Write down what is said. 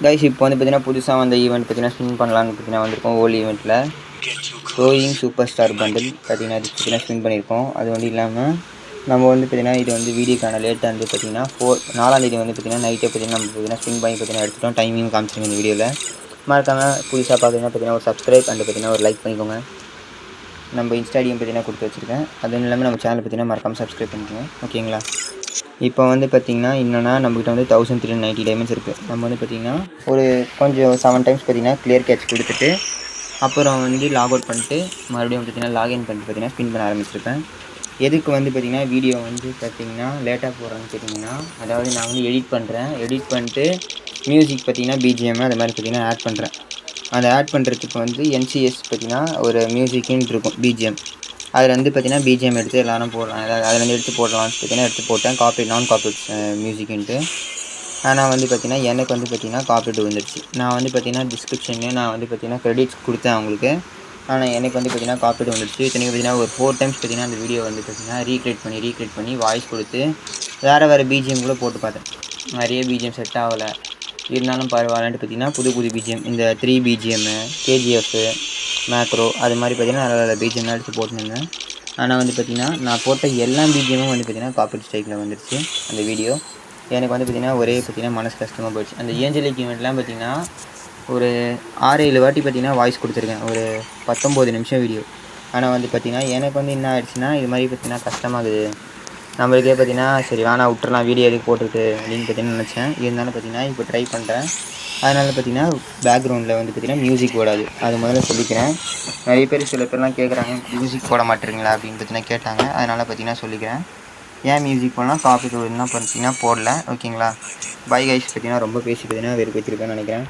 Guys இப்போ வந்து பார்த்தீங்கன்னா புதுசாக வந்த ஈவெண்ட் பார்த்தீங்கன்னா ஸ்பின் பண்ணலான்னு பார்த்தீங்கன்னா வந்திருக்கோம். ஓல்டு ஈவெண்ட்டில் ரோயிங் சூப்பர் ஸ்டார் பண்டில் பார்த்தீங்கன்னா இது பார்த்தீங்கன்னா ஸ்பின் பண்ணியிருக்கோம். அது வந்து இல்லாமல் நம்ம வந்து பார்த்தீங்கன்னா இது வந்து வீடியோக்கான லேட்டாக வந்து பார்த்தீங்கன்னா 4ஆம் தேதி வந்து பார்த்தீங்கன்னா நைட்டே பார்த்தீங்கன்னா நம்ம பார்த்தீங்கன்னா ஸ்பின் பண்ணி பார்த்தீங்கன்னா எடுத்துட்டோம். டைமிங் காமிச்சிருங்க இந்த வீடியோவில். மறக்காமல் புதுசாக பார்க்குறீங்கன்னா பார்த்தீங்கன்னா ஒரு சப்ஸ்கிரைப் அண்ட் பார்த்தீங்கன்னா ஒரு லைக் பண்ணிக்கோங்க. நம்ம இன்ஸ்டாடியம் பார்த்தீங்கன்னா கொடுத்து வச்சுருக்கேன். அதுவும் இல்லாமல் நம்ம சேனல் பார்த்தீங்கன்னா மறக்காமல் சப்ஸ்கிரைப் பண்ணிக்கோங்க. ஓகேங்களா? இப்போ வந்து பார்த்திங்கன்னா என்னென்னா நம்மகிட்ட வந்து 1390 டைமண்ட்ஸ் இருக்குது. நம்ம வந்து பார்த்திங்கன்னா ஒரு கொஞ்சம் 7 டைம்ஸ் பார்த்திங்கன்னா கிளியர் கேட்ச் கொடுத்துட்டு அப்புறம் வந்து லாக் அவுட் பண்ணிட்டு மறுபடியும் பார்த்திங்கன்னா லாகின் பண்ணிட்டு பார்த்திங்கன்னா ஸ்பின் பண்ண ஆரம்பிச்சிருப்பேன். எதுக்கு வந்து பார்த்திங்கன்னா வீடியோ வந்து பார்த்திங்கன்னா லேட்டாக போடுறேன்னு கேட்டிங்கன்னா, அதாவது நான் வந்து எடிட் பண்ணிட்டு மியூசிக் பார்த்திங்கன்னா பிஜிஎம் அது மாதிரி பார்த்திங்கன்னா ஆட் பண்ணுறேன். அதை ஆட் பண்ணுறதுக்கு வந்து என்சிஎஸ் பார்த்திங்கன்னா ஒரு மியூசிக்குன்னு இருக்கும் பிஜிஎம். அதில் வந்து பார்த்திங்கன்னா பிஜிஎம் எடுத்து எல்லாரும் போடலாம். அதில் எடுத்து போடலாம்னு பார்த்திங்கன்னா எடுத்து போட்டேன். நான் காப்பீட் மியூசிக்குன்ட்டு. ஆனால் வந்து பார்த்திங்கன்னா எனக்கு வந்து பார்த்திங்கன்னா காப்பீட் வந்துடுச்சு. நான் வந்து பார்த்திங்கன்னா டிஸ்கிரிப்ஷன்லேயே நான் வந்து பார்த்திங்கன்னா கிரெடிட்ஸ் கொடுத்தேன் அவங்களுக்கு. ஆனால் எனக்கு வந்து பார்த்திங்கன்னா காப்பீட் வந்துடுச்சு. இத்தனைக்கு பார்த்திங்கன்னா ஒரு 4 டைம்ஸ் பார்த்திங்கன்னா அந்த வீடியோ வந்து பார்த்திங்கன்னா ரீக்ரியேட் பண்ணி வாய்ஸ் கொடுத்து வேறு பிஜிஎம் கூட போட்டு பார்த்தேன். நிறைய பிஜிஎம் செட் ஆகலை. இருந்தாலும் பரவாயில்லன்ட்டு பார்த்திங்கன்னா புது பிஜிஎம் இந்த 3 பிஜிஎம்மு கேஜிஎஃப் மேக்ரோ அது மாதிரி பார்த்திங்கன்னா நல்ல பிஜிஎம்லாம் எடுத்து போட்டுருந்தேன். ஆனால் வந்து பார்த்திங்கன்னா நான் போட்ட எல்லா பிஜிஎம்மும் வந்து பார்த்திங்கன்னா காப்பீட் ஸ்ட்ரைக்கில் வந்துடுச்சு அந்த வீடியோ. எனக்கு வந்து பார்த்திங்கன்னா ஒரே பார்த்திங்கன்னா மனசு கஷ்டமாக போயிடுச்சு. அந்த ஏஞ்சலிக் ஈவெண்ட்லாம் பார்த்திங்கன்னா ஒரு 6-7 வாட்டி பார்த்திங்கன்னா வாய்ஸ் கொடுத்துருக்கேன். ஒரு 19 நிமிஷம் வீடியோ. ஆனால் வந்து பார்த்திங்கன்னா எனக்கு வந்து என்ன ஆயிடுச்சுன்னா இது மாதிரி பார்த்திங்கன்னா கஷ்டமாகுது. நம்மளுக்கே பார்த்திங்கன்னா சரி வேணாம் விட்டுறலாம் வீடியோ எதுக்கு போட்டுட்டு அப்படின்னு பார்த்திங்கன்னா நினச்சேன். இருந்தாலும் பார்த்திங்கன்னா இப்போ ட்ரை பண்ணுறேன். அதனால் பார்த்திங்கன்னா பேக்ரவுண்டில் வந்து பார்த்திங்கன்னா மியூசிக் ஓடாது. அது முதல்ல சொல்லிக்கிறேன். நிறைய பேர் சில பேர்லாம் கேட்குறாங்க மியூசிக் போட மாட்டேறீங்களா அப்படின்னு பார்த்திங்கன்னா கேட்டாங்க. அதனால் பார்த்திங்கன்னா சொல்லிக்கிறேன். ஏன் மியூசிக் போடலாம் காப்பீட் வருதுன்னா பார்த்திங்கன்னா போடல. ஓகேங்களா? Bye guys. பார்த்திங்கன்னா ரொம்ப பேசி பார்த்திங்கன்னா வெறுப்பு வச்சுருக்கேன்னு நினைக்கிறேன்.